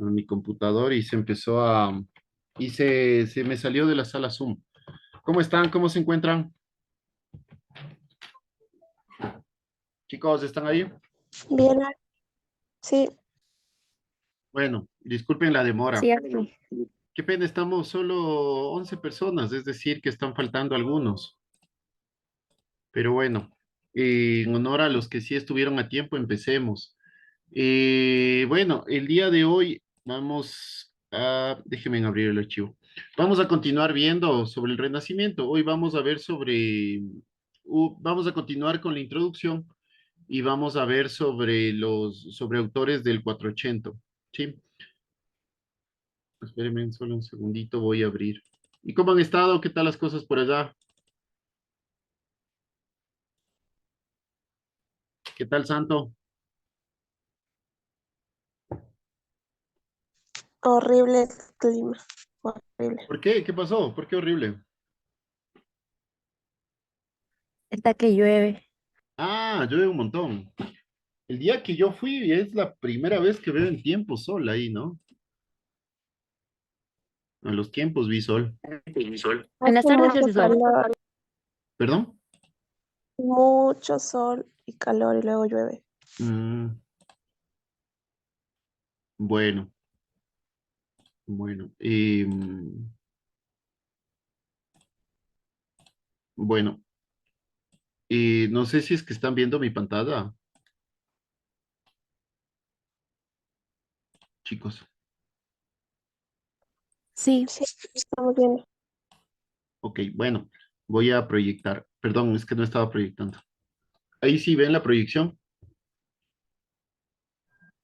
mi computador y se empezó a... y se me salió de la sala Zoom. ¿Cómo están? ¿Cómo se encuentran? Chicos, ¿están ahí? Bien, sí, Bueno, disculpen la demora. sí, aquí. Qué pena, estamos solo 11 personas, es decir, que están faltando algunos. Pero bueno, en honor a los que sí estuvieron a tiempo, empecemos. Bueno, el día de hoy vamos a, déjenme abrir el archivo. Vamos a continuar viendo sobre el Renacimiento. Hoy vamos a ver sobre, vamos a continuar con la introducción y vamos a ver sobre sobre autores del 480. ¿Sí? Espérenme solo un segundito, voy a abrir. ¿Y cómo han estado? ¿Qué tal las cosas por allá? ¿Qué tal, Santo? Horrible el clima, horrible. ¿Por qué? ¿Qué pasó? ¿Por qué horrible? Está que llueve. Ah, llueve un montón. El día que yo fui es la primera vez que veo en tiempo sol ahí, ¿no? A los tiempos vi sol. En las Hace tardes mucho hace sol. calor, ¿Perdón? mucho sol y calor y luego llueve. Mm, bueno, bueno. Bueno, no sé si es que están viendo mi pantalla, chicos. Sí, Sí, estamos viendo. Ok, bueno, voy a proyectar. Perdón, es que no estaba proyectando. Ahí sí ven la proyección.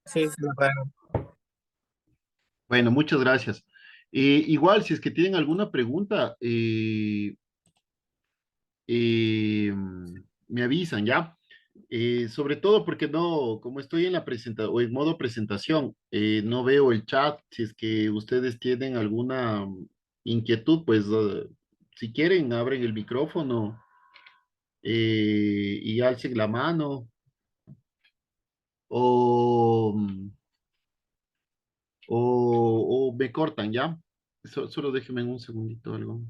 Sí, sí, lo veo. Bueno, muchas gracias. Igual, si es que tienen alguna pregunta, me avisan, ¿ya? Sobre todo porque no, como estoy en la presentación o en modo presentación, no veo el chat. Si es que ustedes tienen alguna inquietud, pues si quieren, abren el micrófono y alcen la mano o, o me cortan, ¿ya? Solo déjenme un segundito algo.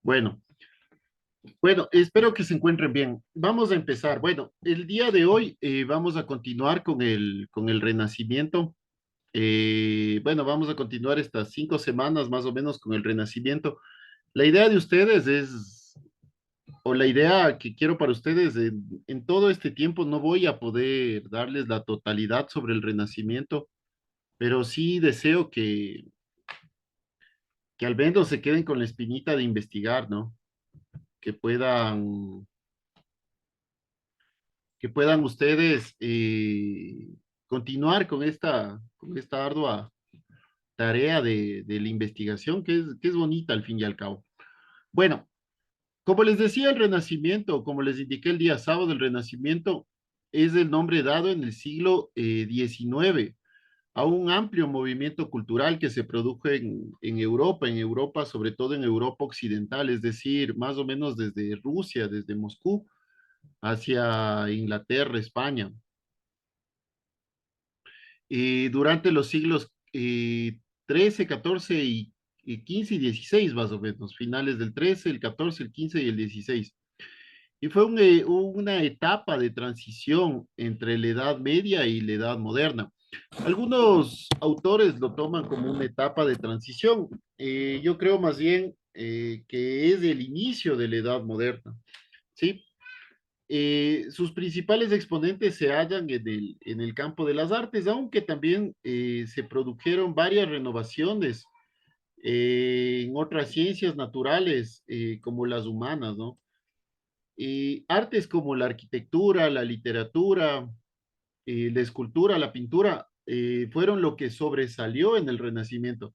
Bueno, bueno, espero que se encuentren bien. Vamos a empezar. Bueno, el día de hoy vamos a continuar con el Renacimiento. Bueno, vamos a continuar estas 5 semanas más o menos con el Renacimiento. La idea de ustedes es, o la idea que quiero para ustedes, en todo este tiempo no voy a poder darles la totalidad sobre el Renacimiento, pero sí deseo que al menos se queden con la espinita de investigar, ¿no? Que puedan que puedan ustedes continuar con esta ardua tarea de la investigación, que es bonita al fin y al cabo. Bueno, como les decía, el Renacimiento, como les indiqué el día sábado, el Renacimiento es el nombre dado en el siglo XIX a un amplio movimiento cultural que se produjo en Europa, sobre todo en Europa occidental, es decir, más o menos desde Rusia, desde Moscú, hacia Inglaterra, España. Durante los siglos 13, 14 y 15 y 16 más o menos, finales del 13, el 14, el 15 y el 16. Y fue una etapa de transición entre la Edad Media y la Edad Moderna. Algunos autores lo toman como una etapa de transición. Yo creo más bien que es el inicio de la Edad Moderna, ¿sí? Sus principales exponentes se hallan en el campo de las artes, aunque también se produjeron varias renovaciones en otras ciencias naturales como las humanas, ¿no? Artes como la arquitectura, la literatura, la escultura, la pintura, fueron lo que sobresalió en el Renacimiento.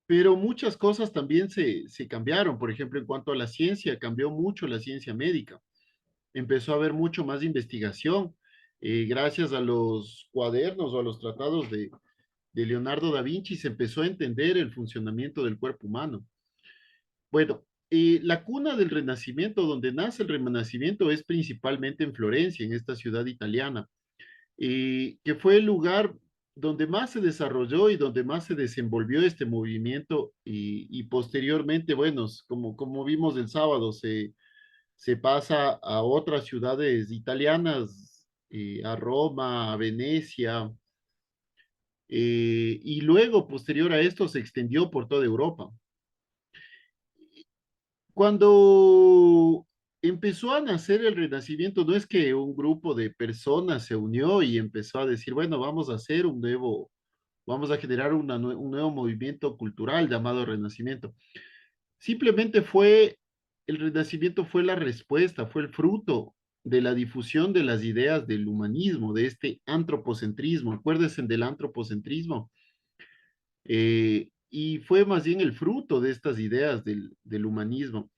Pero muchas cosas también se cambiaron. Por ejemplo, en cuanto a la ciencia, cambió mucho la ciencia médica. empezó a haber mucho más investigación, gracias a los cuadernos o a los tratados de Leonardo da Vinci, se empezó a entender el funcionamiento del cuerpo humano. Bueno, la cuna del Renacimiento, donde nace el Renacimiento, es principalmente en Florencia, en esta ciudad italiana, que fue el lugar donde más se desarrolló y donde más se desenvolvió este movimiento y posteriormente, bueno, como vimos el sábado, se pasa a otras ciudades italianas, a Roma, a Venecia, y luego, posterior a esto, se extendió por toda Europa. Cuando empezó a nacer el Renacimiento, no es que un grupo de personas se unió y empezó a decir, bueno, vamos a hacer vamos a generar un nuevo movimiento cultural llamado Renacimiento. Simplemente el Renacimiento fue la respuesta, fue el fruto de la difusión de las ideas del humanismo, de este antropocentrismo. Acuérdense del antropocentrismo. Y fue más bien el fruto de estas ideas del humanismo,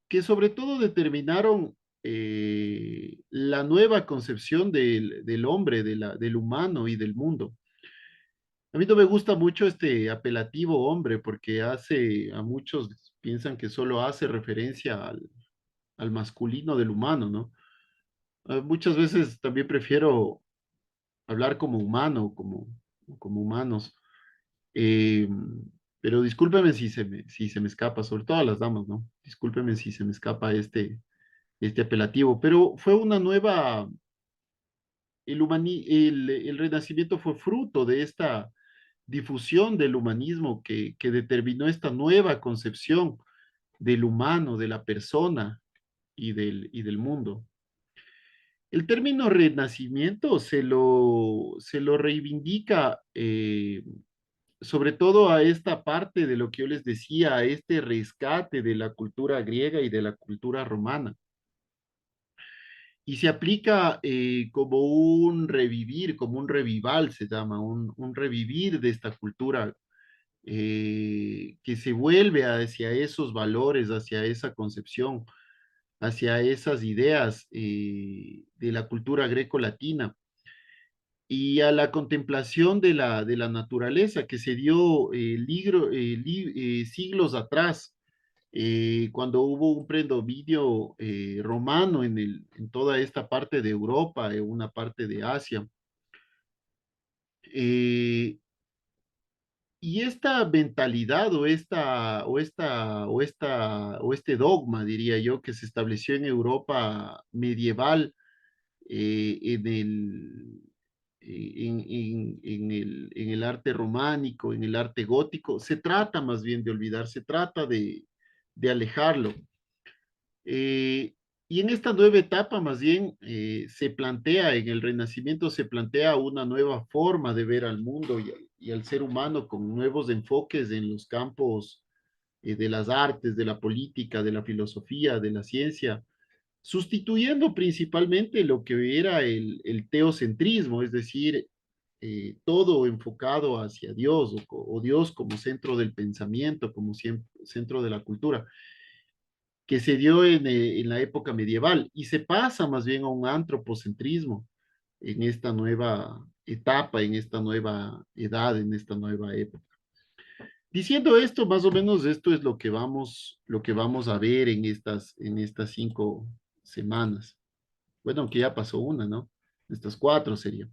que sobre todo determinaron la nueva concepción del hombre, del humano y del mundo. A mí no me gusta mucho este apelativo hombre porque a muchos piensan que solo hace referencia al masculino del humano, ¿no? Muchas veces también prefiero hablar como humano, como humanos. Eh, pero discúlpeme si se me escapa, sobre todo a las damas, ¿no? Discúlpeme si se me escapa este apelativo, pero fue una nueva, el Renacimiento fue fruto de esta difusión del humanismo que determinó esta nueva concepción del humano, de la persona y del mundo. El término renacimiento se lo reivindica sobre todo a esta parte de lo que yo les decía, a este rescate de la cultura griega y de la cultura romana. Y se aplica como un revivir, como un revival, se llama, un revivir de esta cultura que se vuelve hacia esos valores, hacia esa concepción, hacia esas ideas de la cultura greco-latina y a la contemplación de la naturaleza que se dio siglos atrás, cuando hubo un predominio romano en toda esta parte de Europa, en una parte de Asia. Eh, y esta mentalidad o este dogma, diría yo, que se estableció en Europa medieval, en en el arte románico, en el arte gótico, se trata más bien de olvidar, se trata de alejarlo. Eh, y en esta nueva etapa, más bien, se plantea, en el Renacimiento se plantea una nueva forma de ver al mundo y al ser humano con nuevos enfoques en los campos de las artes, de la política, de la filosofía, de la ciencia, sustituyendo principalmente lo que era el teocentrismo, es decir, todo enfocado hacia Dios o Dios como centro del pensamiento, como centro de la cultura, que se dio en la época medieval y se pasa más bien a un antropocentrismo en esta nueva etapa, en esta nueva edad, en esta nueva época. Diciendo esto, más o menos esto es lo que vamos a ver en estas 5 semanas. Bueno, aunque ya pasó una, ¿no? Estas 4 sería.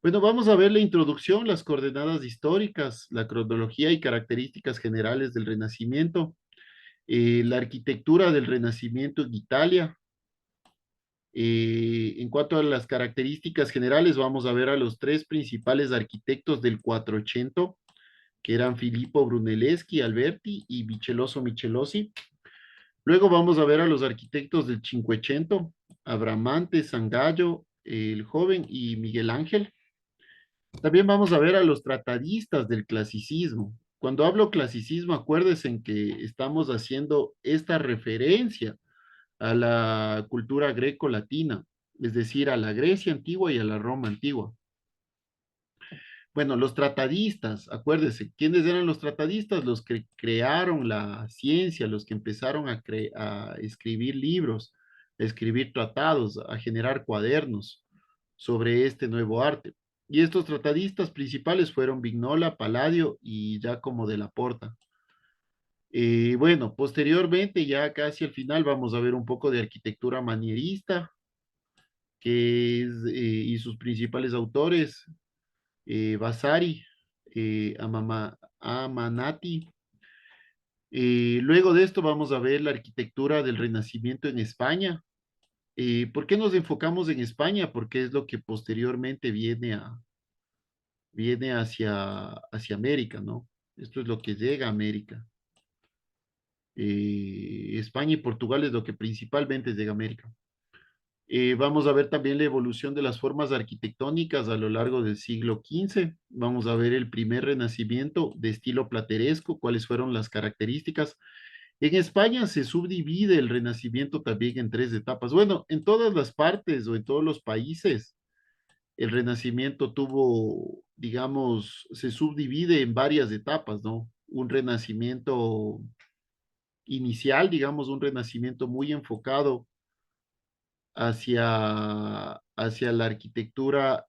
Bueno, vamos a ver la introducción, las coordenadas históricas, la cronología y características generales del Renacimiento, la arquitectura del Renacimiento en Italia. En cuanto a las características generales, vamos a ver a los 3 principales arquitectos del 480, que eran Filippo Brunelleschi Alberti y Michelozzo Michelozzi. Luego vamos a ver a los arquitectos del 580, Abramante, Sangallo, el joven y Miguel Ángel. También vamos a ver a los tratadistas del clasicismo. Cuando hablo clasicismo, acuérdense en que estamos haciendo esta referencia a la cultura greco-latina, es decir, a la Grecia antigua y a la Roma antigua. Bueno, los tratadistas, acuérdense, ¿quiénes eran los tratadistas? Los que crearon la ciencia, los que empezaron a escribir libros, a escribir tratados, a generar cuadernos sobre este nuevo arte. Y estos tratadistas principales fueron Vignola, Palladio y Giacomo della Porta. Bueno, posteriormente, ya casi al final, vamos a ver un poco de arquitectura manierista, que es, y sus principales autores, Vasari, Amanati. Luego de esto vamos a ver la arquitectura del Renacimiento en España. ¿Por qué nos enfocamos en España? Porque es lo que posteriormente viene hacia América, ¿no? Esto es lo que llega a América. España y Portugal es lo que principalmente llega a América. Vamos a ver también la evolución de las formas arquitectónicas a lo largo del siglo XV. Vamos a ver el primer renacimiento de estilo plateresco, cuáles fueron las características. En España se subdivide el renacimiento también en tres etapas. Bueno, en todas las partes o en todos los países, el renacimiento tuvo, digamos, se subdivide en varias etapas, ¿no? Un renacimiento inicial, digamos, un renacimiento muy enfocado hacia la arquitectura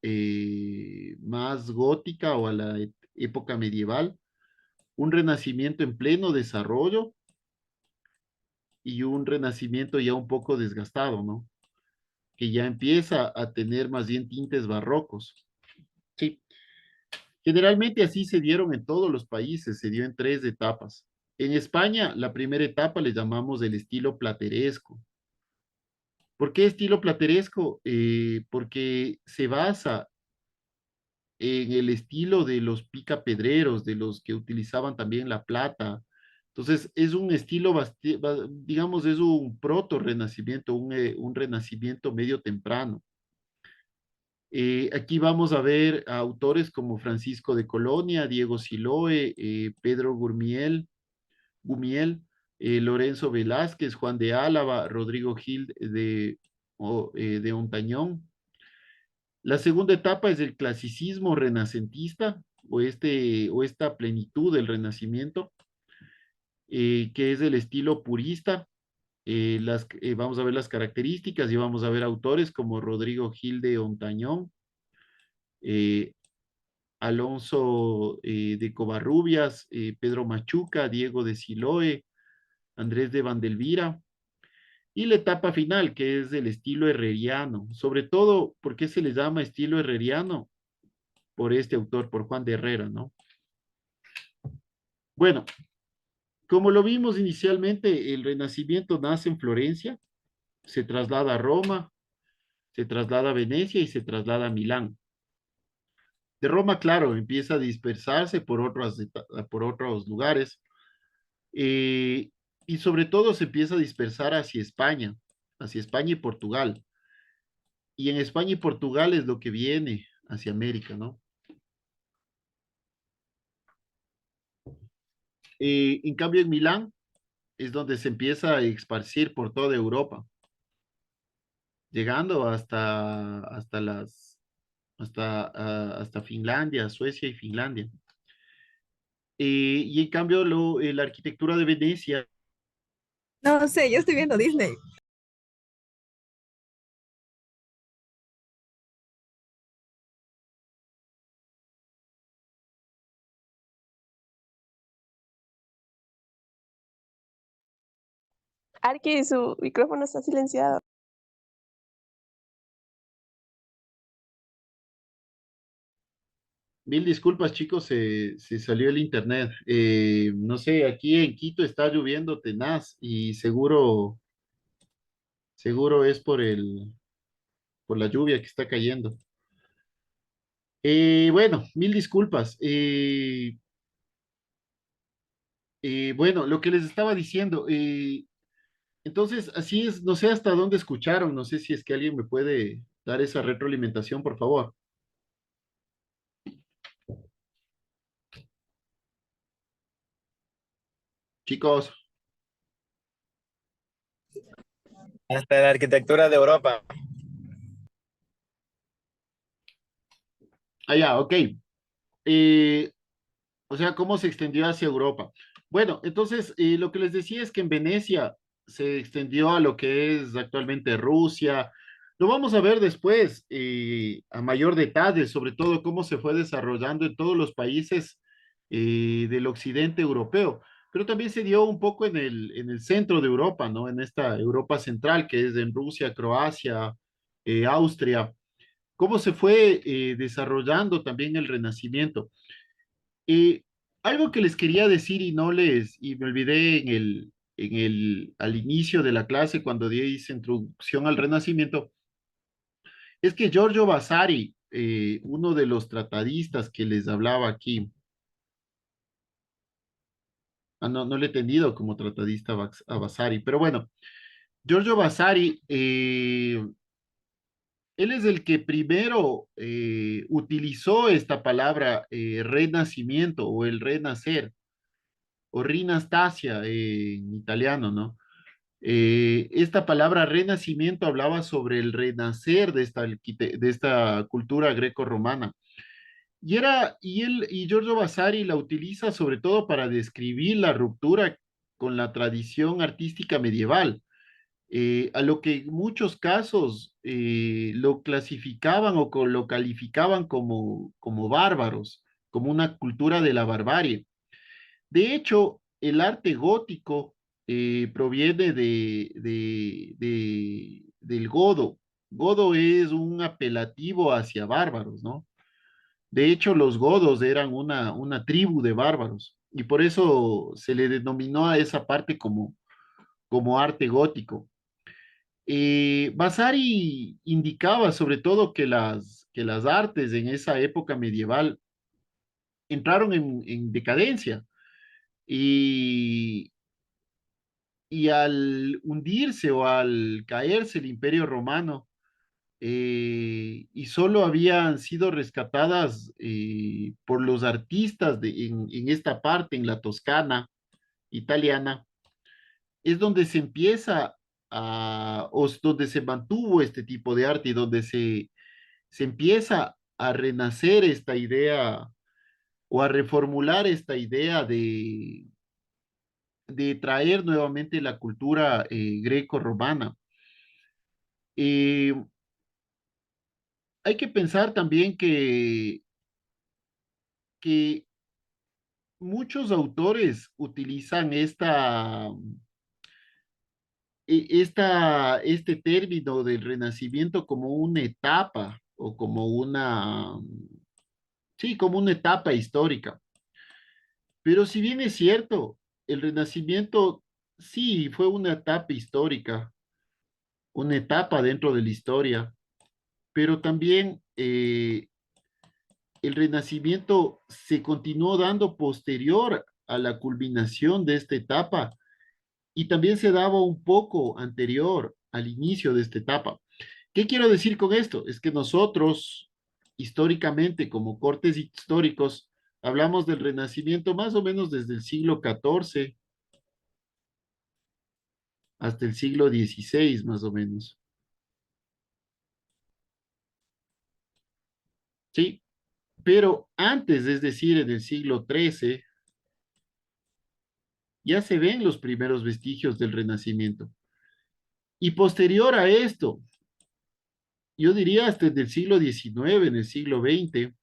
más gótica o a la época medieval, un renacimiento en pleno desarrollo y un renacimiento ya un poco desgastado, ¿no? Que ya empieza a tener más bien tintes barrocos. Sí, generalmente así se dieron en todos los países, se dio en tres etapas. En España, la primera etapa le llamamos el estilo plateresco. ¿Por qué estilo plateresco? Porque se basa en el estilo de los picapedreros, de los que utilizaban también la plata. Entonces, es un estilo, digamos, es un proto-renacimiento, un renacimiento medio temprano. Aquí vamos a ver a autores como Francisco de Colonia, Diego Siloe, Pedro Gumiel, Lorenzo Velázquez, Juan de Álava, Rodrigo Gil de Ontañón. La segunda etapa es el clasicismo renacentista o esta plenitud del Renacimiento, que es el estilo purista. Vamos a ver las características y vamos a ver autores como Rodrigo Gil de Ontañón, eh, Alonso de Covarrubias, Pedro Machuca, Diego de Siloe, Andrés de Vandelvira. Y la etapa final, que es el estilo herreriano. Sobre todo, ¿por qué se les llama estilo herreriano? Por este autor, por Juan de Herrera, ¿no? Bueno, como lo vimos inicialmente, el Renacimiento nace en Florencia, se traslada a Roma, se traslada a Venecia y se traslada a Milán. De Roma, claro, empieza a dispersarse por otros lugares, eh, y sobre todo se empieza a dispersar hacia España y Portugal. Y en España y Portugal es lo que viene hacia América, ¿no? En cambio, en Milán es donde se empieza a esparcir por toda Europa, llegando hasta Finlandia, Suecia y Finlandia. Y en cambio, la arquitectura de Venecia, No sé, yo estoy viendo Disney. Arqui, su micrófono está silenciado. mil disculpas chicos, se salió el internet. No sé, aquí en Quito está lloviendo tenaz y seguro es por la lluvia que está cayendo. Bueno, mil disculpas. Bueno, lo que les estaba diciendo, entonces así es, no sé hasta dónde escucharon, no sé si es que alguien me puede dar esa retroalimentación, por favor. Chicos, Hasta la arquitectura de Europa. allá, ok. Eh, o sea, ¿cómo se extendió hacia Europa? Bueno, entonces lo que les decía es que en Venecia se extendió a lo que es actualmente Rusia. Lo vamos a ver después a mayor detalle, sobre todo cómo se fue desarrollando en todos los países del occidente europeo, pero también se dio un poco en el centro de Europa, ¿no? En esta Europa central, que es en Rusia, Croacia, Austria, cómo se fue desarrollando también el Renacimiento. Eh, Algo que les quería decir y me olvidé al inicio de la clase cuando di esa introducción al Renacimiento, es que Giorgio Vasari, uno de los tratadistas que les hablaba aquí, no, no le he tenido como tratadista a Vasari, pero bueno, Giorgio Vasari, él es el que primero utilizó esta palabra renacimiento o el renacer o rinastasia en italiano, ¿no? Esta palabra renacimiento hablaba sobre el renacer de de esta cultura greco-romana. Y Giorgio Vasari la utiliza sobre todo para describir la ruptura con la tradición artística medieval, a lo que en muchos casos lo clasificaban lo calificaban como bárbaros, como una cultura de la barbarie. De hecho, el arte gótico proviene del godo. Godo es un apelativo hacia bárbaros, ¿no? De hecho, los godos eran una tribu de bárbaros y por eso se le denominó a esa parte como arte gótico. Vasari indicaba sobre todo que las artes en esa época medieval entraron en decadencia y, y al hundirse o al caerse el Imperio Romano, y solo habían sido rescatadas por los artistas en esta parte, en la Toscana italiana, es donde se empieza donde se mantuvo este tipo de arte y donde se empieza a renacer esta idea o a reformular esta idea de traer nuevamente la cultura greco-romana. Eh, Hay que pensar también que muchos autores utilizan este término del Renacimiento como una etapa o sí, como una etapa histórica. Pero si bien es cierto, el Renacimiento sí fue una etapa histórica, una etapa dentro de la historia, pero también el Renacimiento se continuó dando posterior a la culminación de esta etapa y también se daba un poco anterior al inicio de esta etapa. ¿Qué quiero decir con esto? Es que nosotros, históricamente, como cortes históricos, hablamos del Renacimiento más o menos desde el siglo XIV hasta el siglo XVI, más o menos. ¿Sí? Pero antes, es decir, en el siglo XIII, ya se ven los primeros vestigios del Renacimiento. Y posterior a esto, yo diría hasta en el siglo XIX, en el siglo XX,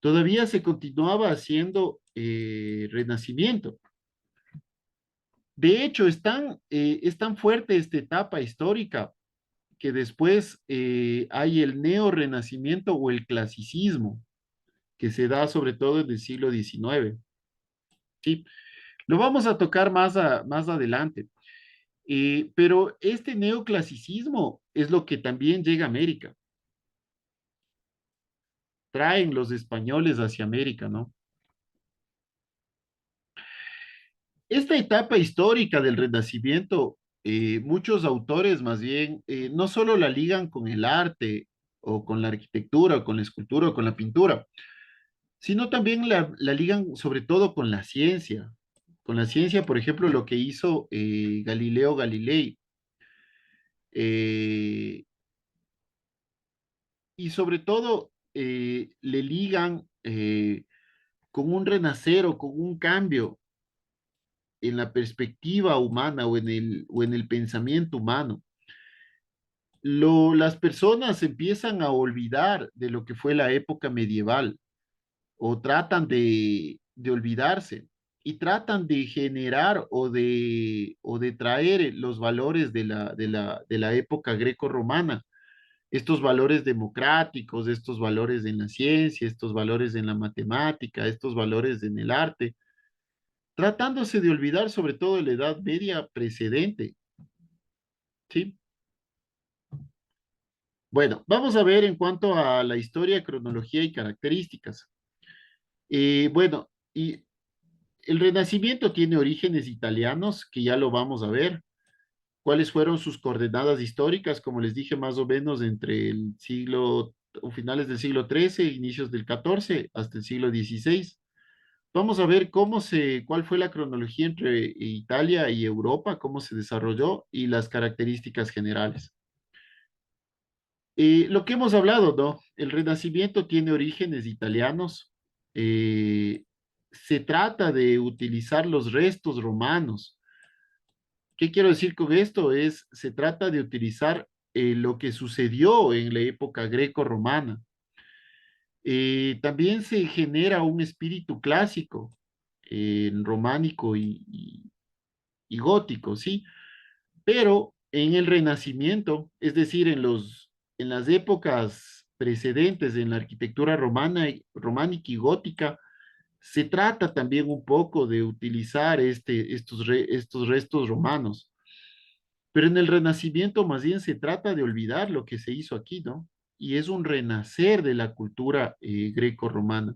todavía se continuaba haciendo renacimiento. De hecho, es tan fuerte esta etapa histórica que después hay el neorrenacimiento o el clasicismo, que se da sobre todo en el siglo XIX. ¿Sí? Lo vamos a tocar más adelante. Pero este neoclasicismo es lo que también llega a América. Traen los españoles hacia América, ¿no? Esta etapa histórica del Renacimiento, muchos autores más bien no solo la ligan con el arte o con la arquitectura o con la escultura o con la pintura, sino también la ligan sobre todo con la ciencia. Con la ciencia, por ejemplo, lo que hizo Galileo Galilei. eh, y sobre todo le ligan con un renacer o con un cambio en la perspectiva humana o en el pensamiento humano, las personas empiezan a olvidar de lo que fue la época medieval o tratan de olvidarse y tratan de generar o de traer los valores de la época greco-romana, estos valores democráticos, estos valores en la ciencia, estos valores en la matemática, estos valores en el arte, tratándose de olvidar sobre todo de la Edad Media precedente, ¿sí? Bueno, vamos a ver en cuanto a la historia, cronología y características. Bueno, y el Renacimiento tiene orígenes italianos, que ya lo vamos a ver. ¿Cuáles fueron sus coordenadas históricas? Como les dije, más o menos entre el siglo, o finales del siglo XIII, inicios del XIV, hasta el siglo XVI. Vamos a ver cuál fue la cronología entre Italia y Europa, cómo se desarrolló y las características generales. Lo que hemos hablado, ¿no? El Renacimiento tiene orígenes italianos. Eh, Se trata de utilizar los restos romanos. ¿Qué quiero decir con esto? Se trata de utilizar lo que sucedió en la época greco-romana. También se genera un espíritu clásico, románico y gótico, ¿sí? Pero en el Renacimiento, es decir, en las épocas precedentes en la arquitectura romana, románica y gótica, se trata también un poco de utilizar estos restos romanos. Pero en el Renacimiento más bien se trata de olvidar lo que se hizo aquí, ¿no? Y es un renacer de la cultura greco-romana.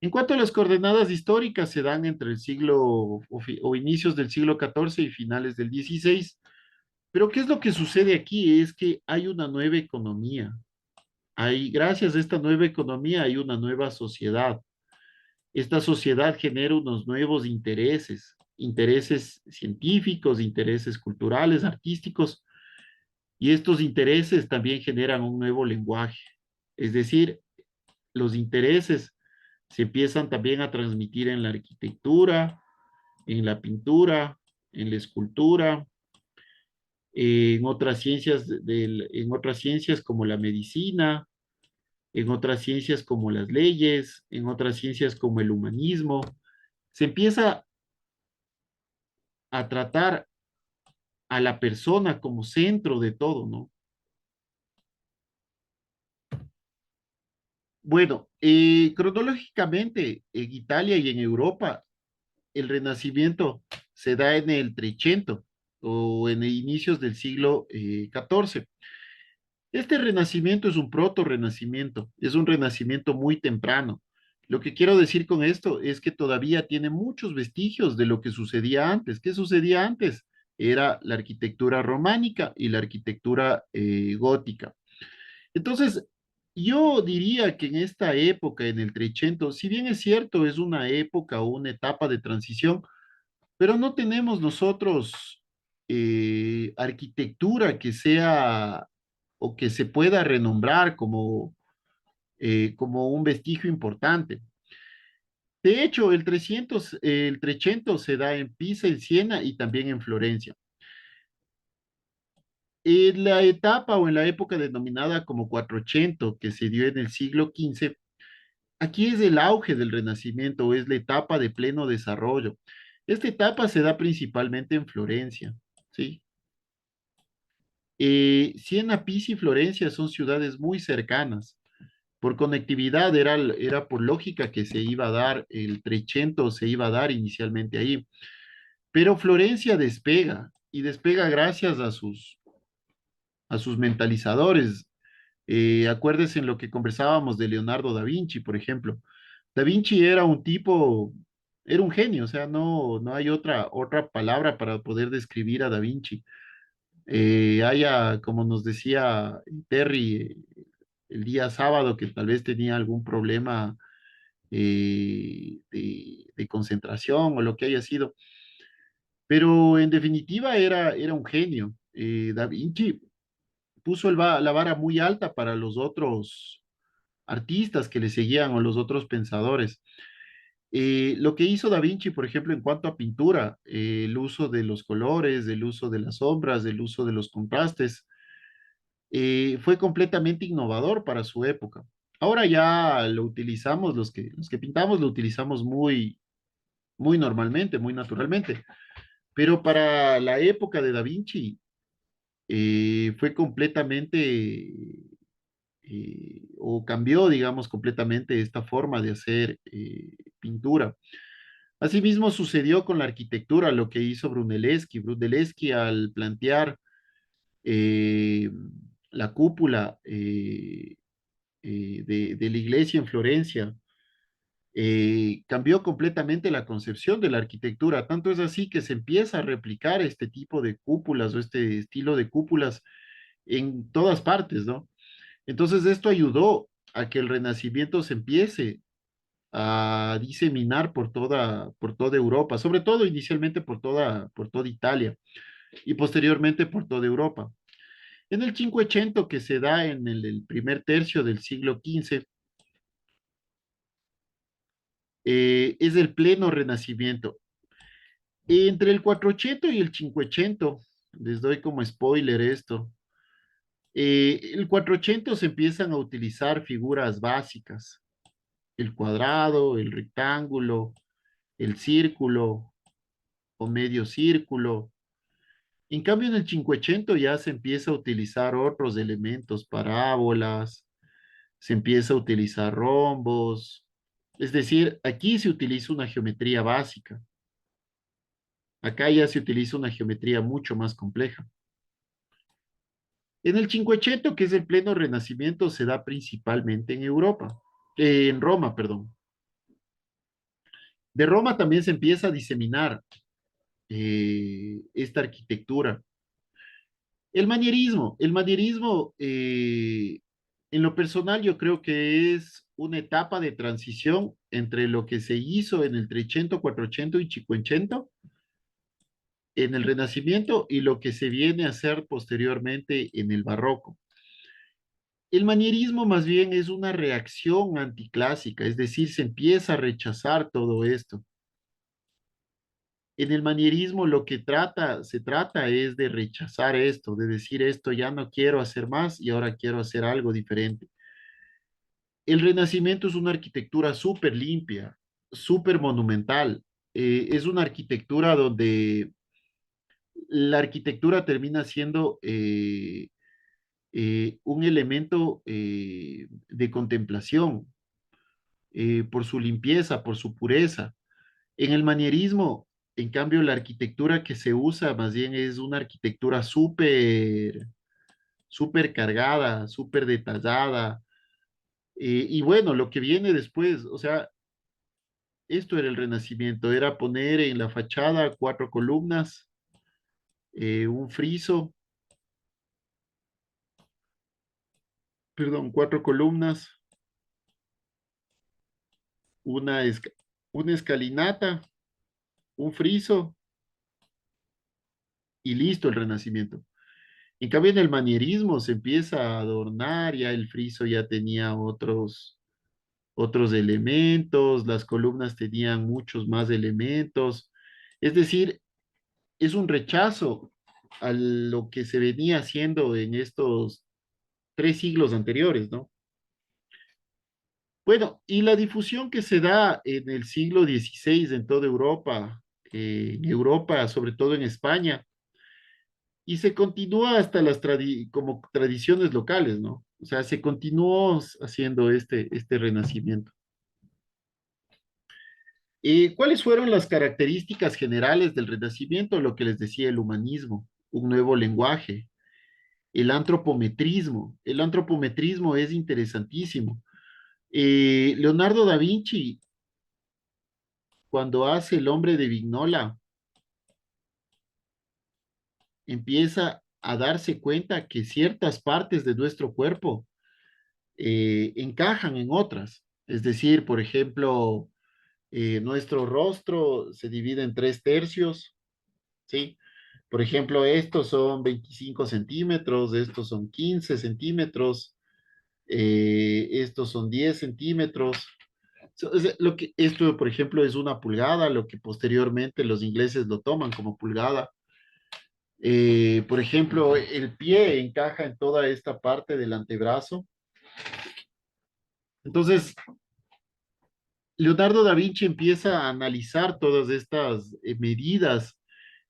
En cuanto a las coordenadas históricas, se dan entre el siglo o inicios del siglo XIV y finales del XVI. Pero ¿qué es lo que sucede aquí? Es que hay una nueva economía. Gracias a esta nueva economía hay una nueva sociedad. Esta sociedad genera unos nuevos intereses, intereses científicos, intereses culturales, artísticos, y estos intereses también generan un nuevo lenguaje. Es decir, los intereses se empiezan también a transmitir en la arquitectura, en la pintura, en la escultura, en otras ciencias como la medicina, en otras ciencias como las leyes, en otras ciencias como el humanismo. Se empieza a tratar a la persona como centro de todo, ¿no? Bueno, cronológicamente en Italia y en Europa, el Renacimiento se da en el Trecento o en inicios del siglo XIV. Este renacimiento es un proto-renacimiento, es un renacimiento muy temprano. Lo que quiero decir con esto es que todavía tiene muchos vestigios de lo que sucedía antes. ¿Qué sucedía antes? Era la arquitectura románica y la arquitectura gótica. Entonces, yo diría que en esta época, en el Trecento, si bien es cierto, es una época o una etapa de transición, pero no tenemos nosotros arquitectura que sea o que se pueda renombrar como un vestigio importante. De hecho, el Trecento se da en Pisa, en Siena y también en Florencia. En la etapa o en la época denominada como Cuatrocientos, que se dio en el siglo XV, aquí es el auge del Renacimiento, o es la etapa de pleno desarrollo. Esta etapa se da principalmente en Florencia, ¿sí? Siena, Pisa y Florencia son ciudades muy cercanas. Por conectividad era por lógica que se iba a dar, el Trecento se iba a dar inicialmente ahí. Pero Florencia despega y despega gracias a sus mentalizadores. Acuérdense en lo que conversábamos de Leonardo da Vinci, por ejemplo. Da Vinci era un tipo, era un genio, o sea, no hay otra palabra para poder describir a Da Vinci. Como nos decía Terry el día sábado, que tal vez tenía algún problema de concentración o lo que haya sido, pero en definitiva era un genio. Da Vinci puso la vara muy alta para los otros artistas que le seguían o los otros pensadores. Lo que hizo Da Vinci, por ejemplo, en cuanto a pintura, el uso de los colores, el uso de las sombras, el uso de los contrastes, fue completamente innovador para su época. Ahora ya lo utilizamos, los que pintamos lo utilizamos muy normalmente, muy naturalmente, pero para la época de Da Vinci fue completamente, o cambió, digamos, completamente esta forma de hacer pintura. Asimismo sucedió con la arquitectura, lo que hizo Brunelleschi. Brunelleschi al plantear eh, la cúpula de la iglesia en Florencia, cambió completamente la concepción de la arquitectura. Tanto es así que se empieza a replicar este tipo de cúpulas o este estilo de cúpulas en todas partes, ¿no? Entonces esto ayudó a que el Renacimiento se empiece a diseminar por toda Europa, sobre todo inicialmente por toda Italia y posteriormente por toda Europa. En el Cinquecento, que se da en el primer tercio del siglo XV, es el pleno Renacimiento. Entre el 400 y el 500, les doy como spoiler esto, el 400 se empiezan a utilizar figuras básicas, el cuadrado, el rectángulo, el círculo o medio círculo. En cambio, en el 500 ya se empieza a utilizar otros elementos, parábolas, se empieza a utilizar rombos. Es decir, aquí se utiliza una geometría básica. Acá ya se utiliza una geometría mucho más compleja. En el Cinquecento, que es el pleno Renacimiento, se da principalmente en Europa, en Roma, perdón. De Roma también se empieza a diseminar esta arquitectura. El manierismo, en lo personal, yo creo que es una etapa de transición entre lo que se hizo en el 300, 400 y 500 en el Renacimiento y lo que se viene a hacer posteriormente en el Barroco. El manierismo más bien es una reacción anticlásica, es decir, se empieza a rechazar todo esto. En el manierismo lo que se trata es de rechazar esto, de decir esto ya no quiero hacer más y ahora quiero hacer algo diferente. El Renacimiento es una arquitectura súper limpia, súper monumental. Es una arquitectura donde la arquitectura termina siendo un elemento de contemplación por su limpieza, por su pureza. En el manierismo, en cambio, la arquitectura que se usa más bien es una arquitectura súper cargada, súper detallada. Y bueno, lo que viene después, o sea, esto era el Renacimiento, era poner en la fachada 4 columnas, un friso, perdón, 4 columnas, una, una escalinata, un friso y listo el Renacimiento. En cambio, en el manierismo se empieza a adornar, ya el friso ya tenía otros elementos, las columnas tenían muchos más elementos. Es decir, es un rechazo a lo que se venía haciendo en estos 3 siglos anteriores, ¿no? Bueno, y la difusión que se da en el siglo XVI en toda Europa, en Europa, sobre todo en España, y se continúa hasta como tradiciones locales, ¿no? O sea, se continuó haciendo este renacimiento. ¿Cuáles fueron las características generales del Renacimiento? Lo que les decía, el humanismo, un nuevo lenguaje, el antropometrismo. El antropometrismo es interesantísimo. Leonardo da Vinci, cuando hace El hombre de Vignola, empieza a darse cuenta que ciertas partes de nuestro cuerpo encajan en otras. Es decir, por ejemplo, nuestro rostro se divide en 3 tercios, ¿sí? Por ejemplo, estos son 25 centímetros, estos son 15 centímetros, estos son 10 centímetros, Esto, por ejemplo, es una pulgada, lo que posteriormente los ingleses lo toman como pulgada. Por ejemplo, el pie encaja en toda esta parte del antebrazo. Entonces, Leonardo da Vinci empieza a analizar todas estas medidas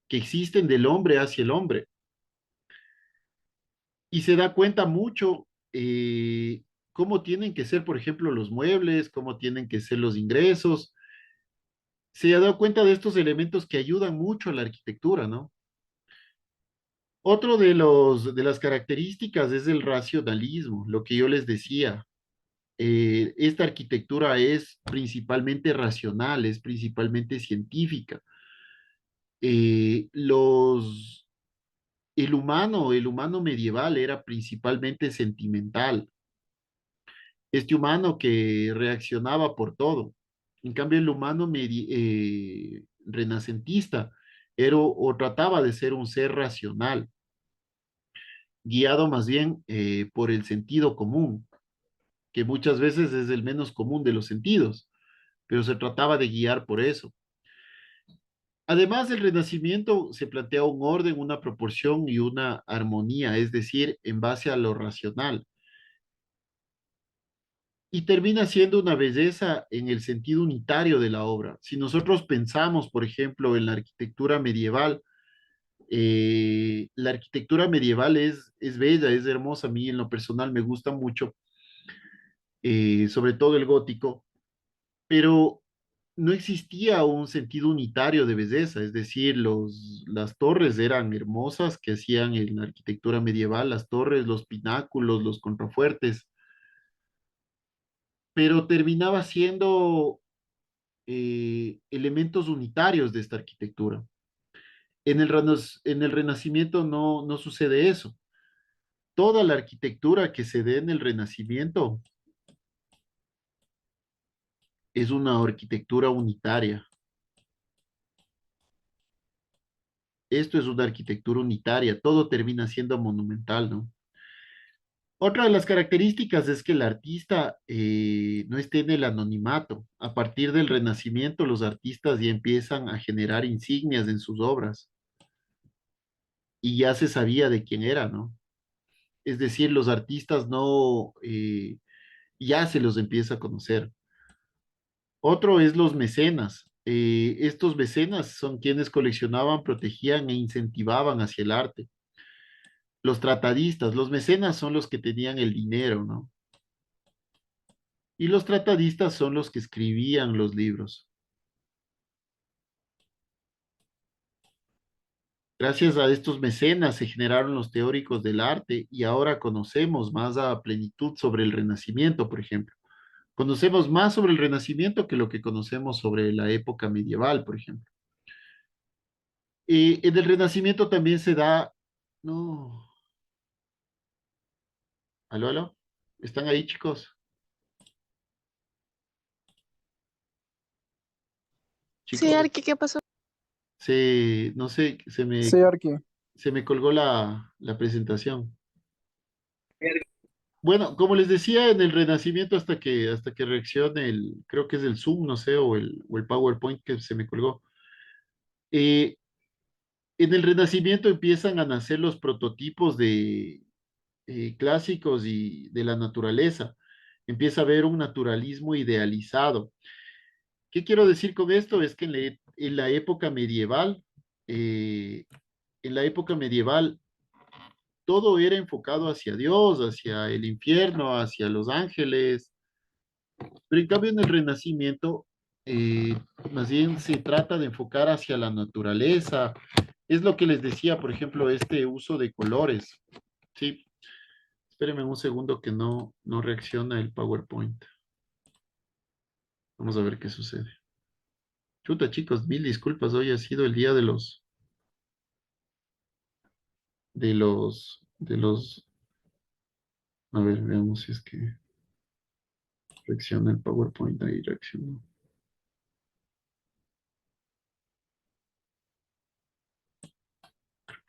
que existen del hombre hacia el hombre y se da cuenta mucho cómo tienen que ser, por ejemplo, los muebles, cómo tienen que ser los ingresos. Se ha dado cuenta de estos elementos que ayudan mucho a la arquitectura, ¿no? Otro de las características es el racionalismo, lo que yo les decía. Esta arquitectura es principalmente racional, es principalmente científica. Los el humano medieval era principalmente sentimental. Este humano que reaccionaba por todo. En cambio, el humano renacentista era o trataba de ser un ser racional, guiado más bien por el sentido común, que muchas veces es el menos común de los sentidos, pero se trataba de guiar por eso. Además del Renacimiento se plantea un orden, una proporción y una armonía, es decir, en base a lo racional. Y termina siendo una belleza en el sentido unitario de la obra. Si nosotros pensamos, por ejemplo, en la arquitectura medieval es bella, es hermosa. A mí en lo personal me gusta mucho, sobre todo el gótico, pero no existía un sentido unitario de belleza, es decir, las torres eran hermosas que hacían en la arquitectura medieval, las torres, los pináculos, los contrafuertes, pero terminaba siendo elementos unitarios de esta arquitectura. En el Renacimiento no sucede eso. Toda la arquitectura que se dé en el Renacimiento es una arquitectura unitaria. Esto es una arquitectura unitaria, todo termina siendo monumental, ¿no? Otra de las características es que el artista no esté en el anonimato. A partir del Renacimiento, los artistas ya empiezan a generar insignias en sus obras y ya se sabía de quién era, ¿no? Es decir, los artistas no, ya se los empieza a conocer. Otro es los mecenas. Estos mecenas son quienes coleccionaban, protegían e incentivaban hacia el arte. Los tratadistas, los mecenas son los que tenían el dinero, ¿no? Y los tratadistas son los que escribían los libros. Gracias a estos mecenas se generaron los teóricos del arte y ahora conocemos más a plenitud sobre el Renacimiento, por ejemplo. Conocemos más sobre el Renacimiento que lo que conocemos sobre la época medieval, por ejemplo. En el Renacimiento también se da... No. ¿Aló, aló? ¿Están ahí, chicos? Sí, Chicos, Arqui, ¿qué pasó? no sé, Sí, Arqui. se me colgó la presentación. Bueno, como les decía, en el Renacimiento hasta que reaccione creo que es el Zoom, no sé, o el PowerPoint que se me colgó. Eh, en el Renacimiento empiezan a nacer los prototipos de clásicos y de la naturaleza. Empieza a haber un naturalismo idealizado. ¿Qué quiero decir con esto? Es que en la época medieval, eh, en la época medieval, todo era enfocado hacia Dios, hacia el infierno, hacia los ángeles, pero en cambio en el Renacimiento, eh, más bien se trata de enfocar hacia la naturaleza. Es lo que les decía, por ejemplo, este uso de colores. Sí, espérenme un segundo que no reacciona el PowerPoint. Vamos a ver qué sucede. Chuta, chicos, mil disculpas. Hoy ha sido el día de los. A ver, veamos si es que reacciona el PowerPoint. Ahí reaccionó.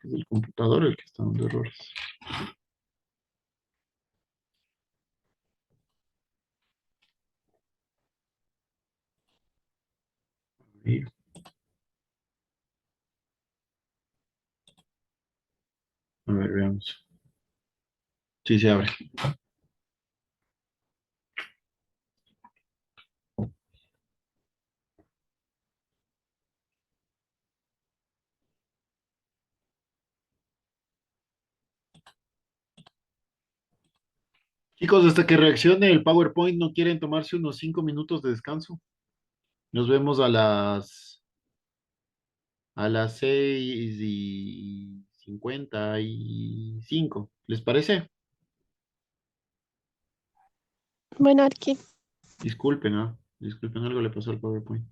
Es el computador el que está dando errores. Ahí. A ver, veamos. Sí, se abre. Chicos, hasta que reaccione el PowerPoint, ¿no quieren tomarse unos 5 minutos de descanso? Nos vemos a las 6:55. ¿Les parece? Bueno, Arqui. Disculpen, ¿ah? Disculpen, algo le pasó al PowerPoint.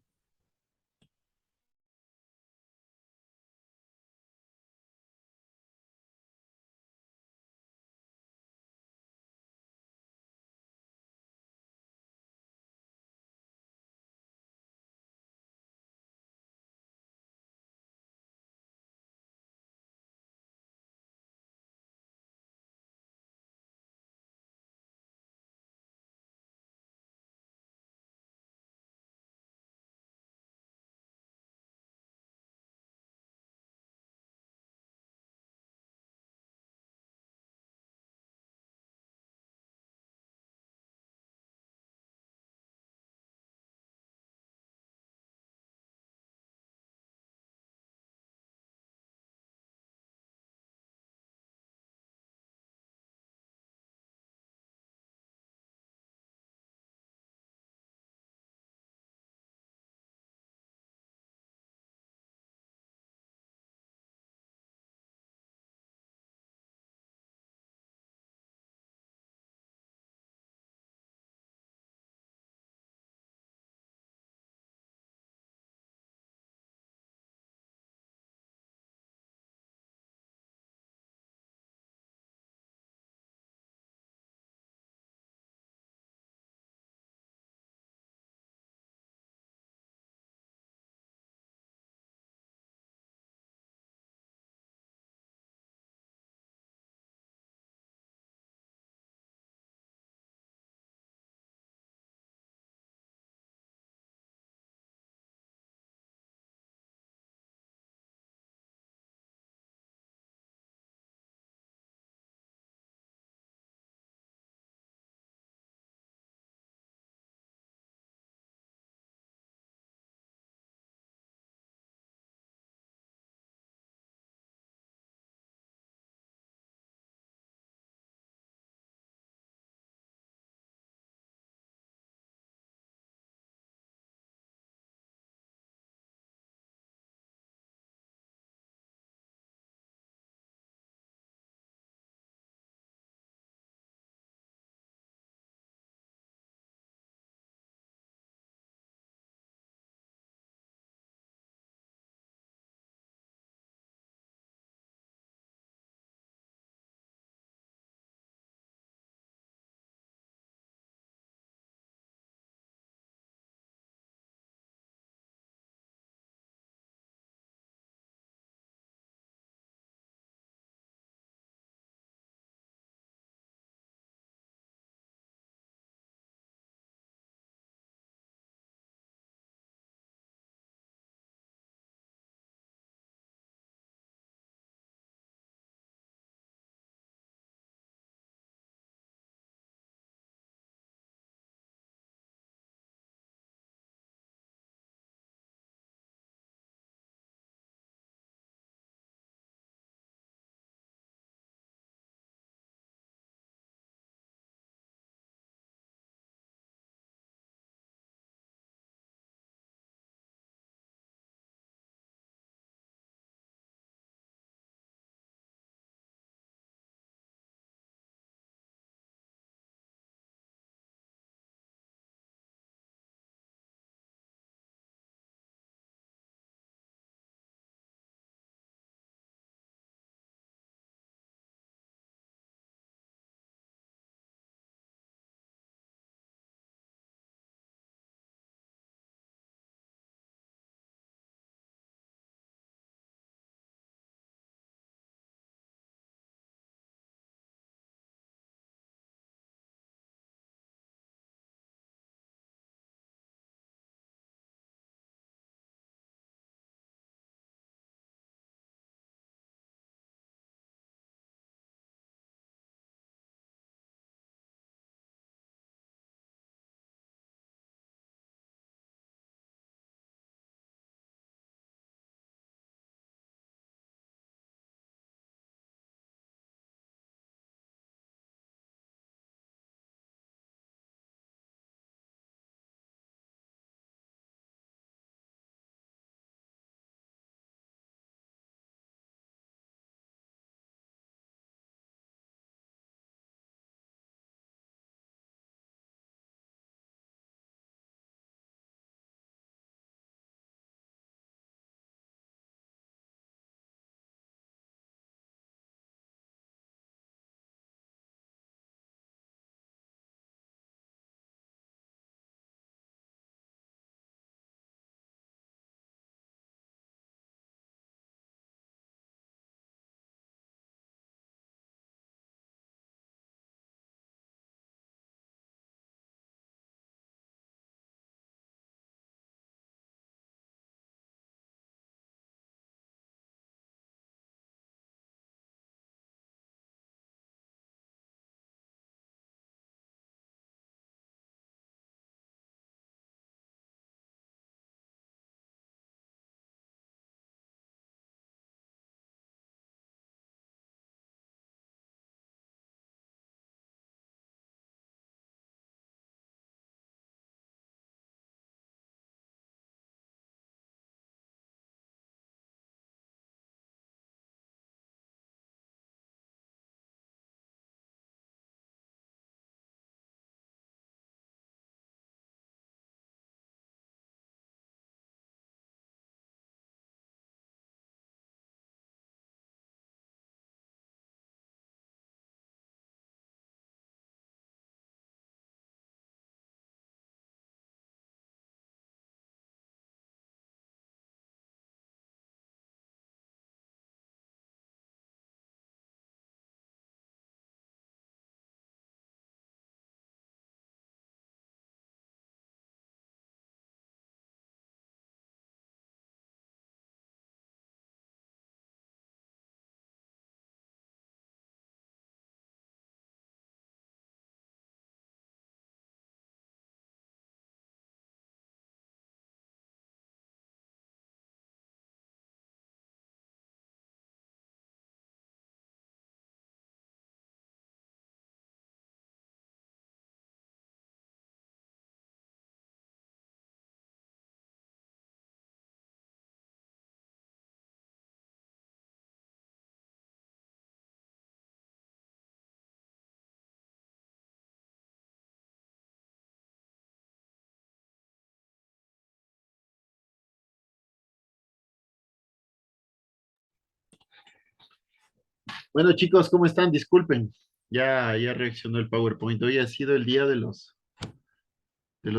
Bueno, chicos, ¿cómo están? Disculpen. Ya reaccionó el PowerPoint. Hoy ha sido el día de los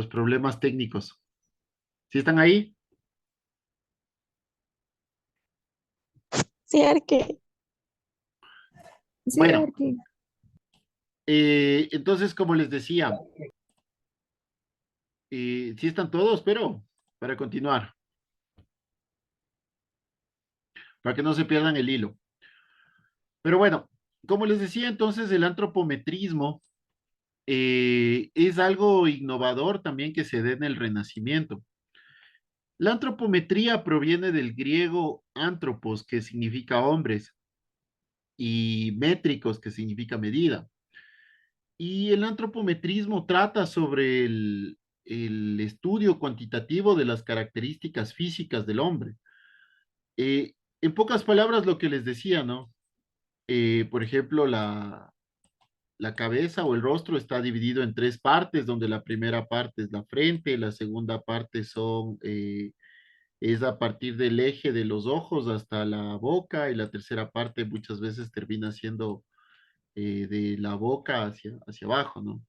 problemas técnicos. ¿Sí están ahí? Sí, Arque. Sí, Bueno, Arqui. entonces, como les decía, sí están todos, pero para continuar, para que no se pierdan el hilo. Pero bueno, como les decía, entonces el antropometrismo es algo innovador también que se da en el Renacimiento. La antropometría proviene del griego antropos, que significa hombres, y métricos, que significa medida. Y el antropometrismo trata sobre el estudio cuantitativo de las características físicas del hombre. En pocas palabras, lo que les decía, ¿no? Por ejemplo, la cabeza o el rostro está dividido en tres partes, donde la primera parte es la frente, la segunda parte es a partir del eje de los ojos hasta la boca, y la tercera parte muchas veces termina siendo de la boca hacia abajo, ¿no?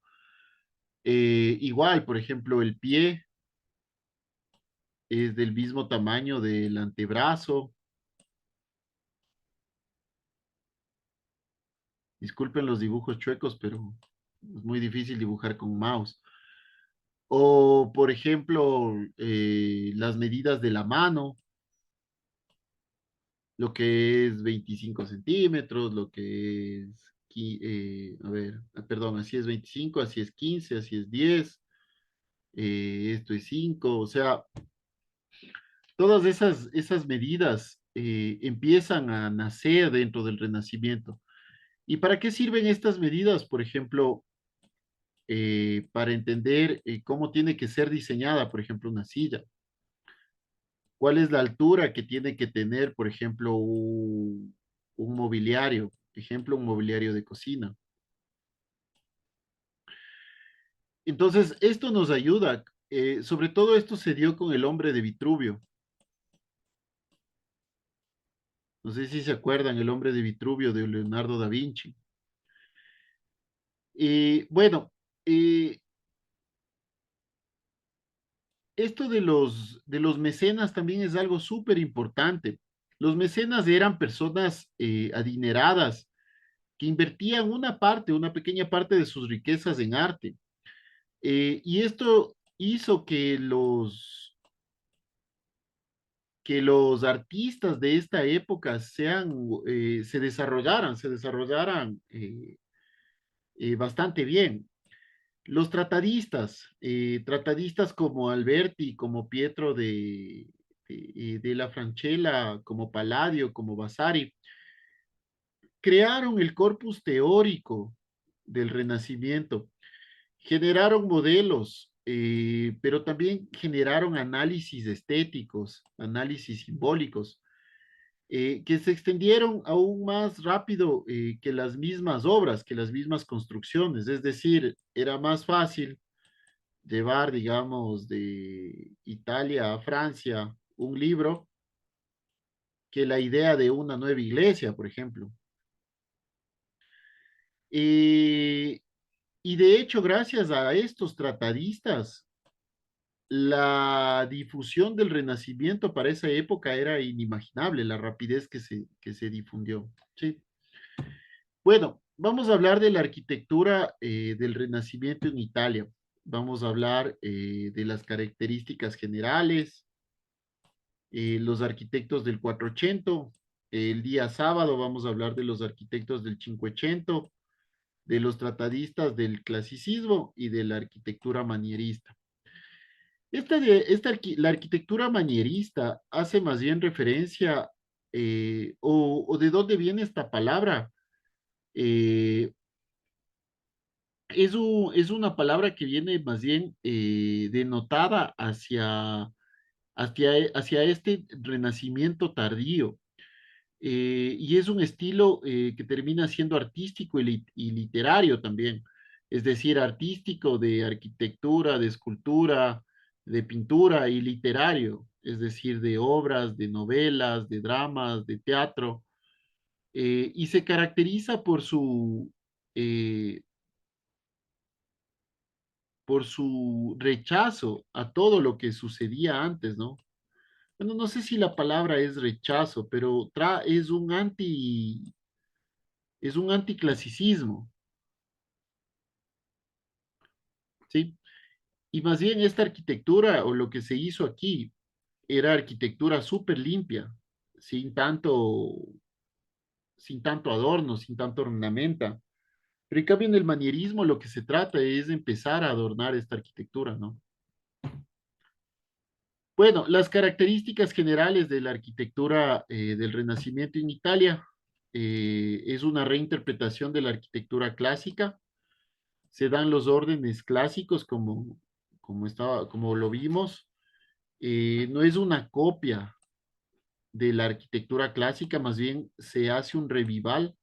Igual, por ejemplo, el pie es del mismo tamaño del antebrazo. Disculpen los dibujos chuecos, pero es muy difícil dibujar con mouse. O, por ejemplo, las medidas de la mano, lo que es 25 centímetros, lo que es, a ver, perdón, así es 25, así es 15, así es 10, esto es 5, o sea, todas esas medidas empiezan a nacer dentro del Renacimiento. ¿Y para qué sirven estas medidas? Por ejemplo, para entender cómo tiene que ser diseñada, por ejemplo, una silla. ¿Cuál es la altura que tiene que tener, por ejemplo, un mobiliario? Ejemplo, un mobiliario de cocina. Entonces, esto nos ayuda. Sobre todo esto se dio con el hombre de Vitruvio. No sé si se acuerdan, el hombre de Vitruvio de Leonardo da Vinci. Bueno, eh, esto de los mecenas también es algo súper importante. Los mecenas eran personas adineradas que invertían una parte, una pequeña parte de sus riquezas en arte. Y esto hizo que los artistas de esta época se desarrollaran bastante bien. Los tratadistas como Alberti, como Pietro de la Francella, como Palladio, como Vasari, crearon el corpus teórico del Renacimiento, generaron modelos, pero también generaron análisis estéticos, análisis simbólicos, que se extendieron aún más rápido que las mismas obras, que las mismas construcciones. Es decir, era más fácil llevar, digamos, de Italia a Francia un libro que la idea de una nueva iglesia, por ejemplo. Eh, y de hecho, gracias a estos tratadistas, la difusión del Renacimiento para esa época era inimaginable, la rapidez que se difundió. Sí. Bueno, vamos a hablar de la arquitectura del Renacimiento en Italia. Vamos a hablar de las características generales, los arquitectos del 480. El día sábado vamos a hablar de los arquitectos del 580, de los tratadistas del clasicismo y de la arquitectura manierista. La arquitectura manierista hace más bien referencia, o de dónde viene esta palabra. Eh, es una palabra que viene más bien denotada hacia este renacimiento tardío. Y es un estilo que termina siendo artístico y literario también, es decir, artístico de arquitectura, de escultura, de pintura y literario, es decir, de obras, de novelas, de dramas, de teatro. y se caracteriza eh, por su rechazo a todo lo que sucedía antes, ¿no? Bueno, no sé si la palabra es rechazo, pero es un anticlasicismo, ¿sí? Y más bien esta arquitectura o lo que se hizo aquí era arquitectura súper limpia, sin tanto, sin tanto adorno, sin tanto ornamenta. Pero en cambio en el manierismo lo que se trata es de empezar a adornar esta arquitectura, ¿no? Bueno, las características generales de la arquitectura del Renacimiento en Italia es una reinterpretación de la arquitectura clásica. Se dan los órdenes clásicos como lo vimos. No es una copia de la arquitectura clásica, más bien se hace un revival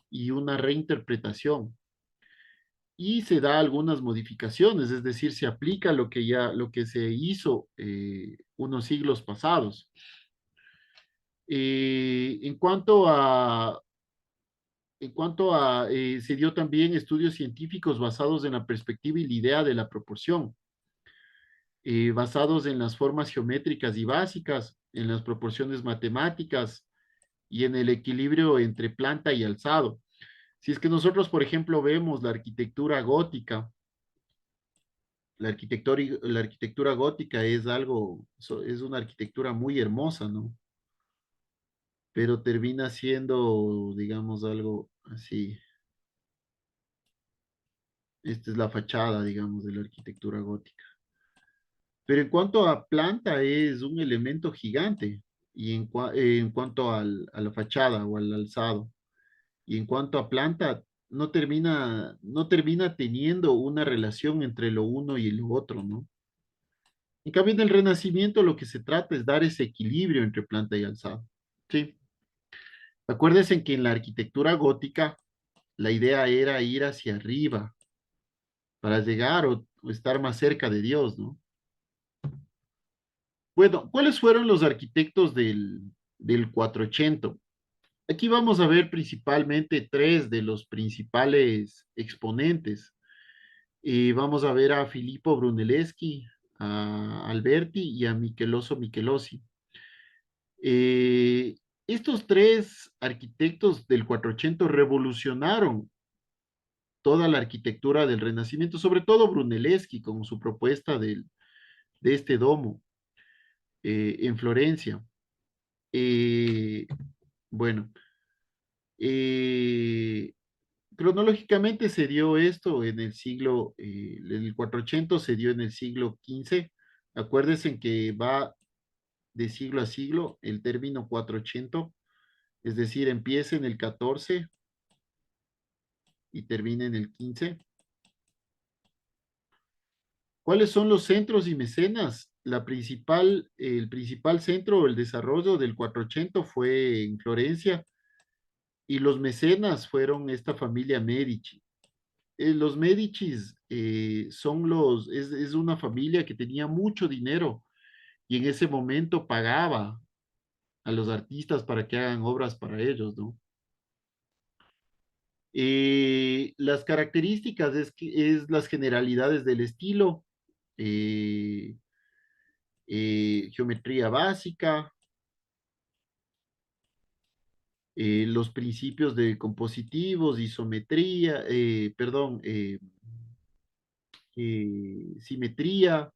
y una reinterpretación. Y se da algunas modificaciones, es decir, se aplica lo que se hizo unos siglos pasados. Eh, en cuanto a, se dio también estudios científicos basados en la perspectiva y la idea de la proporción, basados en las formas geométricas y básicas, en las proporciones matemáticas y en el equilibrio entre planta y alzado. Si es que nosotros, por ejemplo, vemos la arquitectura gótica, la arquitectura gótica es es una arquitectura muy hermosa, ¿no? Pero termina siendo, digamos, algo así. Esta es la fachada, digamos, de la arquitectura gótica. Pero en cuanto a planta, es un elemento gigante. Y en cuanto a la fachada o al alzado. Y en cuanto a planta, no termina teniendo una relación entre lo uno y lo otro, ¿no? En cambio, en el Renacimiento lo que se trata es dar ese equilibrio entre planta y alzado. Sí. Acuérdense que en la arquitectura gótica la idea era ir hacia arriba para llegar o estar más cerca de Dios, ¿no? Bueno, ¿cuáles fueron los arquitectos del 480? Aquí vamos a ver principalmente tres de los principales exponentes. Vamos a ver a Filippo Brunelleschi, a Alberti y a Micheloso Michelozzi. Eh, Estos tres arquitectos del 480 revolucionaron toda la arquitectura del Renacimiento, sobre todo Brunelleschi con su propuesta de este domo en Florencia. Eh, bueno, eh, cronológicamente se dio esto en el 480 se dio en el siglo XV. Acuérdense que va de siglo a siglo el término 480, es decir, empieza en el 14 y termina en el 15. ¿Cuáles son los centros y mecenas? El principal centro del desarrollo del 480 fue en Florencia y los mecenas fueron esta familia Medici. Los Medicis es una familia que tenía mucho dinero y en ese momento pagaba a los artistas para que hagan obras para ellos, ¿no? Las características es las generalidades del estilo, eh, geometría básica, los principios de compositivos, isometría, perdón, simetría,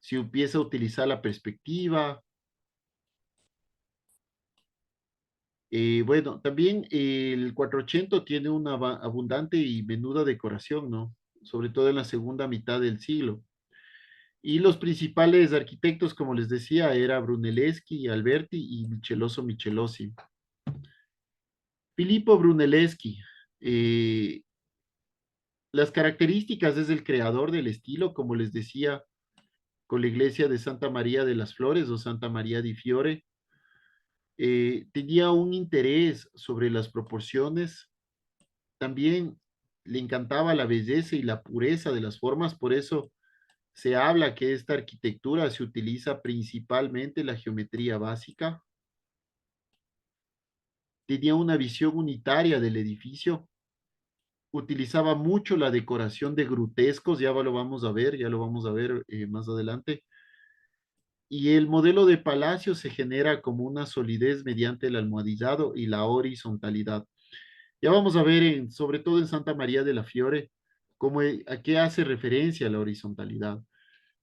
si empieza a utilizar la perspectiva. Bueno, también el 480 tiene una abundante y menuda decoración, ¿no? Sobre todo en la segunda mitad del siglo. Y los principales arquitectos, como les decía, era Brunelleschi, Alberti y Micheloso Michelozzi. Filippo Brunelleschi, eh, las características es el creador del estilo, como les decía, con la iglesia de Santa María de las Flores o Santa María di Fiore. Tenía un interés sobre las proporciones, también le encantaba la belleza y la pureza de las formas, por eso se habla que esta arquitectura se utiliza principalmente la geometría básica. tenía una visión unitaria del edificio, utilizaba mucho la decoración de grutescos, ya lo vamos a ver, ya lo vamos a ver más adelante. Y el modelo de palacio se genera como una solidez mediante el almohadillado y la horizontalidad. Ya vamos a ver, sobre todo en Santa María de la Fiore, a qué hace referencia la horizontalidad.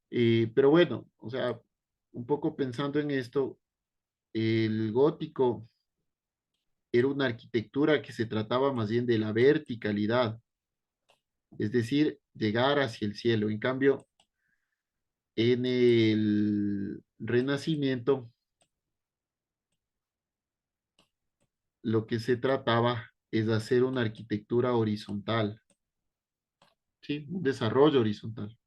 Pero bueno, o sea, un poco pensando en esto, el gótico era una arquitectura que se trataba más bien de la verticalidad, es decir, llegar hacia el cielo. En cambio, en el Renacimiento, lo que se trataba es de hacer una arquitectura horizontal, ¿sí? Un desarrollo horizontal.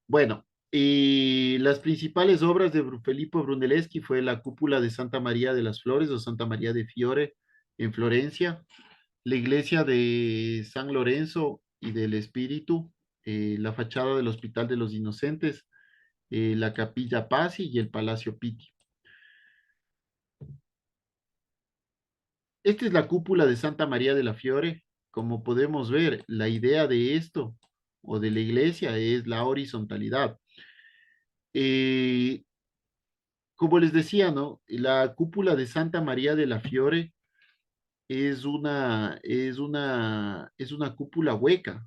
Bueno, y las principales obras de Filippo Brunelleschi fue la cúpula de Santa María de las Flores o Santa María de Fiore en Florencia, la iglesia de San Lorenzo y del Espíritu, la fachada del Hospital de los Inocentes, la Capilla Pazzi y el Palacio Pitti. Esta es la cúpula de Santa María de la Fiore. Como podemos ver, la idea de esto o de la iglesia es la horizontalidad. Eh, Como les decía, ¿no? La cúpula de Santa María de la Fiore es una cúpula hueca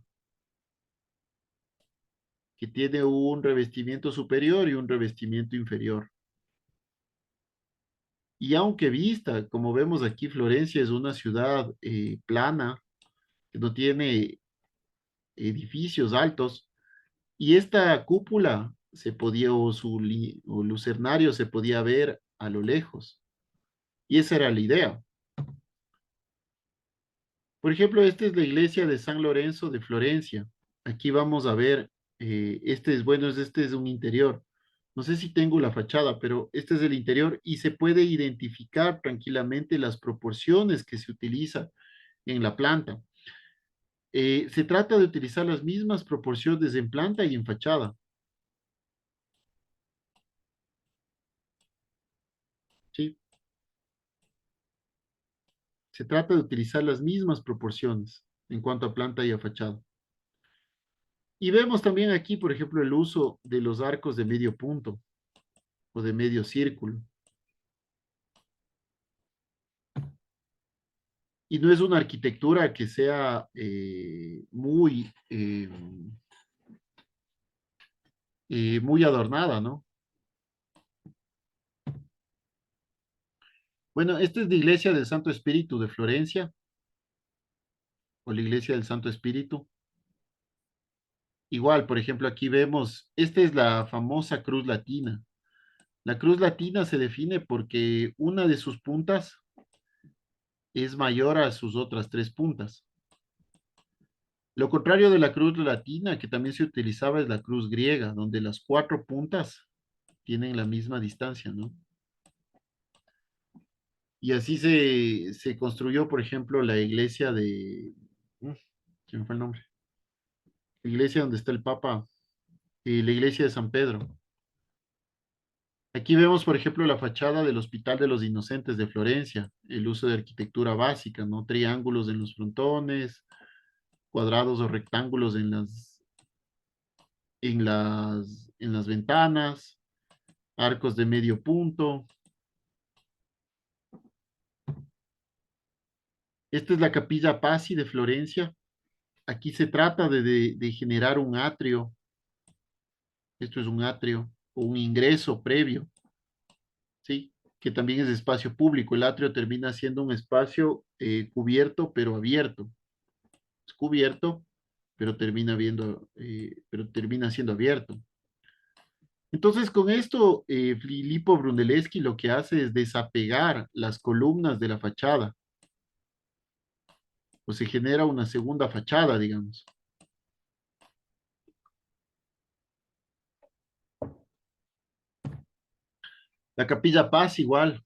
que tiene un revestimiento superior y un revestimiento inferior. Y aunque vista, como vemos aquí, Florencia es una ciudad plana, que no tiene edificios altos, y esta cúpula se podía, o lucernario se podía ver a lo lejos. Y esa era la idea. Por ejemplo, esta es la iglesia de San Lorenzo de Florencia. Aquí vamos a ver, este es un interior. No sé si tengo la fachada, pero este es el interior y se puede identificar tranquilamente las proporciones que se utilizan en la planta. Se trata de utilizar las mismas proporciones en planta y en fachada. ¿Sí? Se trata de utilizar las mismas proporciones en cuanto a planta y a fachada. Y vemos también aquí, por ejemplo, el uso de los arcos de medio punto o de medio círculo. Y no es una arquitectura que sea muy adornada, ¿no? Bueno, esta es la iglesia del Santo Espíritu de Florencia, o la iglesia del Santo Espíritu. Igual, por ejemplo, aquí vemos, esta es la famosa cruz latina. La cruz latina se define porque una de sus puntas es mayor a sus otras tres puntas. Lo contrario de la cruz latina, que también se utilizaba, es la cruz griega, donde las cuatro puntas tienen la misma distancia, ¿no? Y así se construyó, por ejemplo, la iglesia de... ¿Se me fue el nombre? La iglesia donde está el Papa, la iglesia de San Pedro. Aquí vemos, por ejemplo, la fachada del Hospital de los Inocentes de Florencia, el uso de arquitectura básica, ¿no? Triángulos en los frontones, cuadrados o rectángulos en las ventanas, arcos de medio punto. Esta es la Capilla Pazzi de Florencia. Aquí se trata de generar un atrio. Esto es un atrio o un ingreso previo, ¿sí? Que también es espacio público. El atrio termina siendo un espacio cubierto pero abierto. Es cubierto, pero termina siendo abierto. Entonces, con esto, Filippo Brunelleschi lo que hace es desapegar las columnas de la fachada, o se genera una segunda fachada, digamos. La Capilla Paz igual,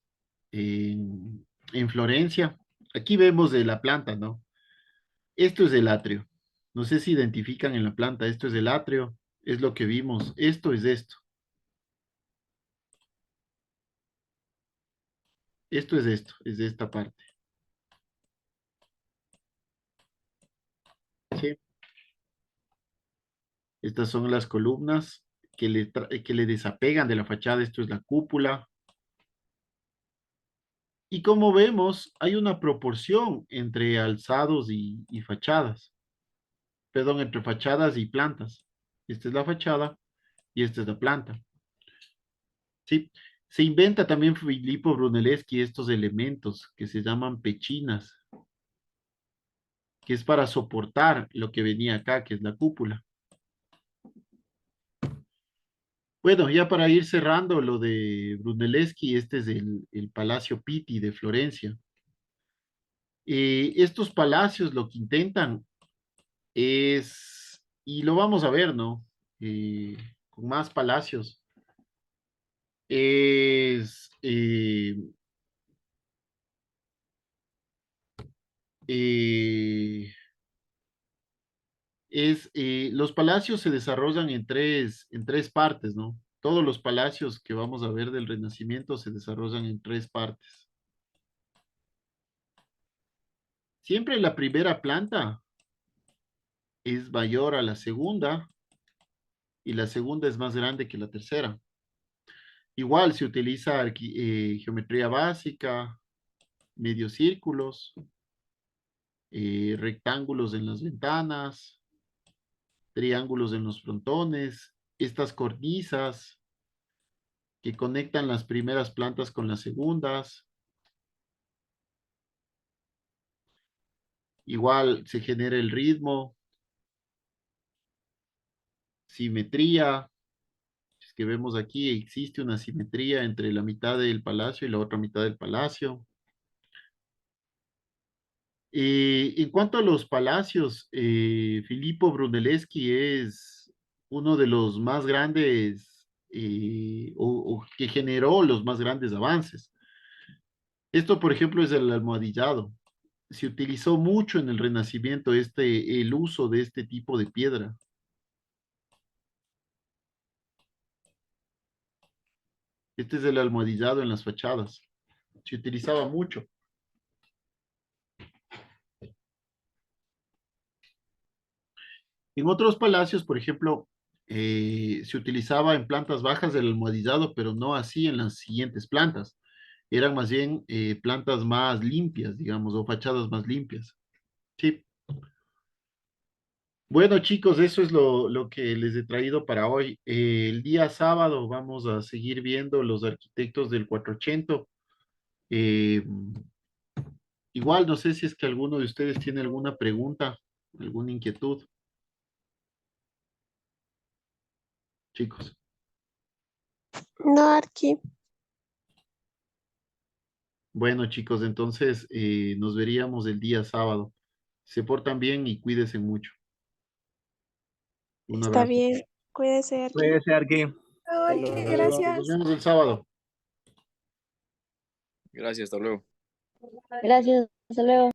en Florencia. Aquí vemos de la planta, ¿no? Esto es el atrio. No sé si identifican en la planta, esto es el atrio, es lo que vimos, esto es esto. Esto, es de esta parte. ¿Sí? Estas son las columnas que le desapegan de la fachada. Esto es la cúpula. Y como vemos, hay una proporción entre alzados y fachadas. Perdón, entre fachadas y plantas. Esta es la fachada y esta es la planta. ¿Sí? Se inventa también Filippo Brunelleschi estos elementos que se llaman pechinas, que es para soportar lo que venía acá, que es la cúpula. Bueno, ya para ir cerrando lo de Brunelleschi, este es el Palacio Pitti de Florencia. Estos palacios lo que intentan es, y lo vamos a ver, ¿no? Con más palacios, es, eh, los palacios se desarrollan en tres partes, ¿no? Todos los palacios que vamos a ver del Renacimiento se desarrollan en tres partes. Siempre la primera planta es mayor a la segunda y la segunda es más grande que la tercera. Igual se utiliza geometría básica, medios círculos, rectángulos en las ventanas, triángulos en los frontones, estas cornisas que conectan las primeras plantas con las segundas. Igual se genera el ritmo, simetría. Es que vemos aquí, existe una simetría entre la mitad del palacio y la otra mitad del palacio. En cuanto a los palacios, Filippo Brunelleschi es uno de los más grandes o que generó los más grandes avances. Esto, por ejemplo, es el almohadillado. Se utilizó mucho en el Renacimiento el uso de este tipo de piedra. Este es el almohadillado en las fachadas. Se utilizaba mucho. En otros palacios, por ejemplo, se utilizaba en plantas bajas el almohadillado, pero no así en las siguientes plantas. Eran más bien plantas más limpias, digamos, o fachadas más limpias. Sí. Bueno, chicos, eso es lo que les he traído para hoy. El día sábado vamos a seguir viendo los arquitectos del 480. Eh, Igual, no sé si es que alguno de ustedes tiene alguna pregunta, alguna inquietud, chicos. No, Arqui. Bueno, chicos, entonces nos veríamos el día sábado. Se portan bien y cuídense mucho. Un Está abrazo. bien. Cuídese, Arqui. Puede ser que. Ay, Nos gracias. vemos el sábado. Gracias, hasta luego. Gracias, hasta luego.